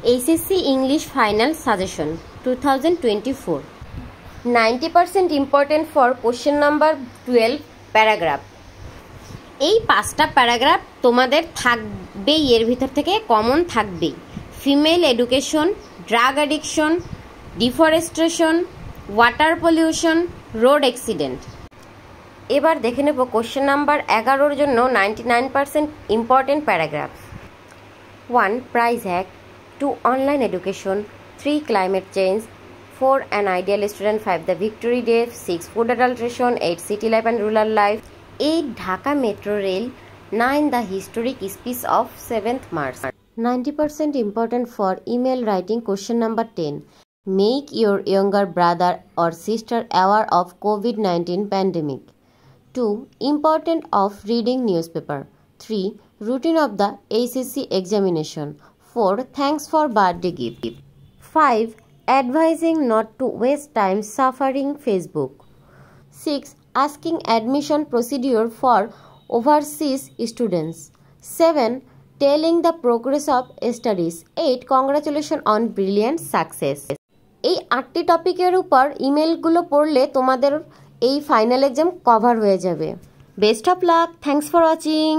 HSC English Final Suggestion 2024 90% important for question number 12 paragraph। এই পাঁচটা paragraph তোমাদের থাকবেই, এর ভিতর থেকে কমন থাকবেই। Female education, drug addiction, deforestation, water pollution, road accident. এবার দেখে নেব কোশ্চেন নাম্বার 11-র জন্য 99% important paragraph. 1. Price hack. 2. Online education. 3. Climate change. 4. An ideal student. 5. The victory day. 6. Food adulteration. 8. City life and rural life. 8. Dhaka Metro Rail. 9. The historic speech of 7th March. 90% important for email writing. Question number 10. Make your younger brother or sister aware of COVID-19 pandemic. 2. Important of reading newspaper. 3. Routine of the HSC examination. 4. Thanks for birthday gift. 5. Advising not to waste time suffering Facebook. 6. Asking admission procedure for overseas students. 7. Telling the progress of studies. 8. Congratulations on brilliant success. এই 8টি টপিকের উপর ইমেলগুলো পড়লে তোমাদের এই final exam cover হয়ে যাবে। Best of luck, thanks for watching.